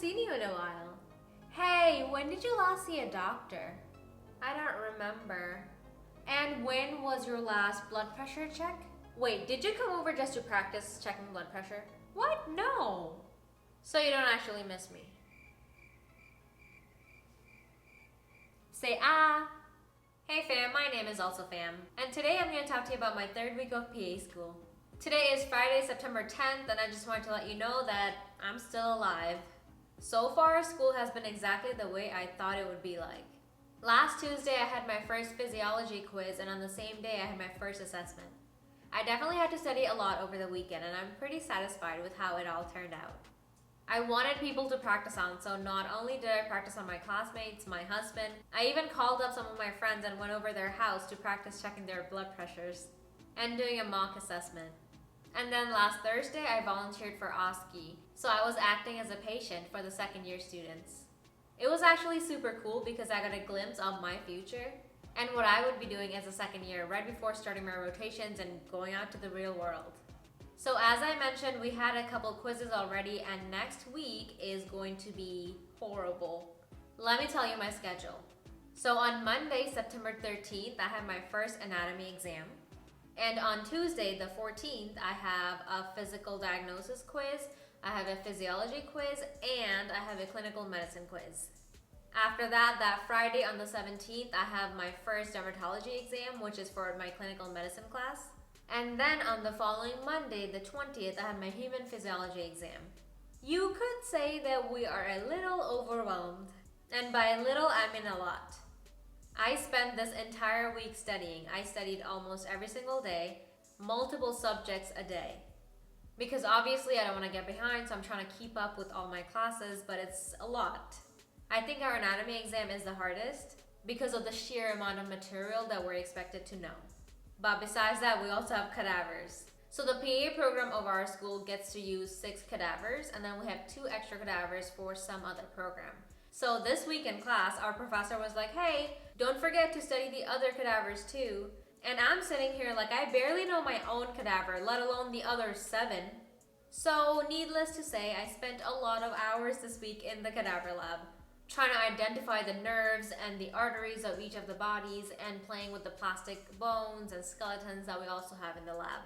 seen you in a while. Hey, when did you last see a doctor? I don't remember. And when was your last blood pressure check? Wait, did you come over just to practice checking blood pressure? What? No. So you don't actually miss me. Say ah. Hey fam, my name is also Fam, and today I'm going to talk to you about my third week of PA school. Today is Friday, September 10th, and I just wanted to let you know that I'm still alive. So far, school has been exactly the way I thought it would be like. Last Tuesday, I had my first physiology quiz, and on the same day, I had my first assessment. I definitely had to study a lot over the weekend, and I'm pretty satisfied with how it all turned out. I wanted people to practice on, so not only did I practice on my classmates, my husband, I even called up some of my friends and went over their house to practice checking their blood pressures and doing a mock assessment. And then last Thursday, I volunteered for OSCE, so I was acting as a patient for the second year students. It was actually super cool because I got a glimpse of my future and what I would be doing as a second year right before starting my rotations and going out to the real world. So as I mentioned, we had a couple quizzes already, and next week is going to be horrible. Let me tell you my schedule. So on Monday, September 13th, I have my first anatomy exam. And on Tuesday, the 14th, I have a physical diagnosis quiz, I have a physiology quiz, and I have a clinical medicine quiz. After that Friday on the 17th, I have my first dermatology exam, which is for my clinical medicine class. And then on the following Monday, the 20th, I have my human physiology exam. You could say that we are a little overwhelmed. And by little, I mean a lot. I spent this entire week studying. I studied almost every single day, multiple subjects a day. Because obviously I don't want to get behind, so I'm trying to keep up with all my classes, but it's a lot. I think our anatomy exam is the hardest because of the sheer amount of material that we're expected to know. But besides that, we also have cadavers. So the PA program of our school gets to use 6 cadavers, and then we have 2 extra cadavers for some other program. So this week in class, our professor was like, hey, don't forget to study the other cadavers too. And I'm sitting here like I barely know my own cadaver, let alone the other 7. So needless to say, I spent a lot of hours this week in the cadaver lab, trying to identify the nerves and the arteries of each of the bodies and playing with the plastic bones and skeletons that we also have in the lab.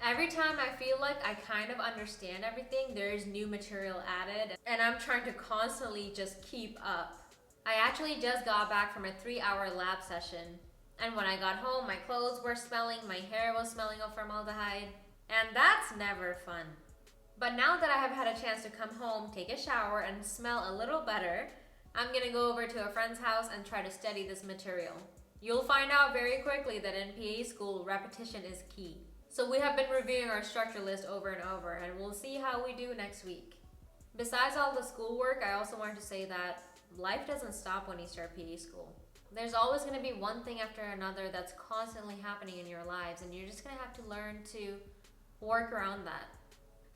Every time I feel like I kind of understand everything, there's new material added, and I'm trying to constantly just keep up. I actually just got back from a 3-hour lab session, and when I got home, my clothes were smelling, my hair was smelling of formaldehyde, and that's never fun. But now that I have had a chance to come home, take a shower, and smell a little better, I'm gonna go over to a friend's house and try to study this material. You'll find out very quickly that in PA school, repetition is key. So we have been reviewing our structure list over and over, and we'll see how we do next week. Besides all the schoolwork, I also wanted to say that life doesn't stop when you start PA school. There's always gonna be one thing after another that's constantly happening in your lives, and you're just gonna have to learn to work around that.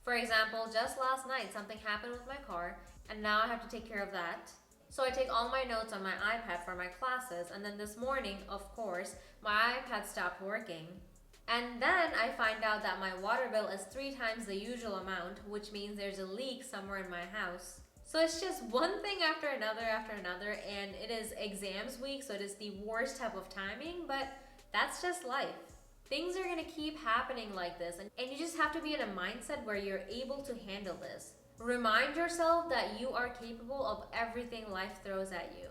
For example, just last night, something happened with my car, and now I have to take care of that. So I take all my notes on my iPad for my classes, and then this morning, of course, my iPad stopped working. And then I find out that my water bill is 3 times the usual amount, which means there's a leak somewhere in my house. So it's just one thing after another, and it is exams week, so it is the worst type of timing, but that's just life. Things are gonna keep happening like this, and you just have to be in a mindset where you're able to handle this. Remind yourself that you are capable of everything life throws at you.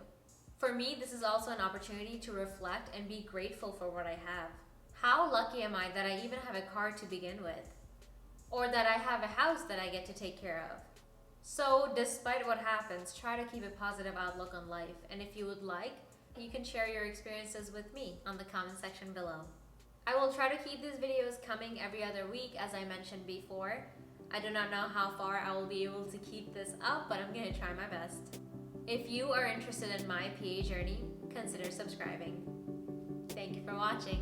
For me, this is also an opportunity to reflect and be grateful for what I have. How lucky am I that I even have a car to begin with? Or that I have a house that I get to take care of? So despite what happens, try to keep a positive outlook on life. And if you would like, you can share your experiences with me on the comment section below. I will try to keep these videos coming every other week, as I mentioned before. I do not know how far I will be able to keep this up, but I'm going to try my best. If you are interested in my PA journey, consider subscribing. Thank you for watching.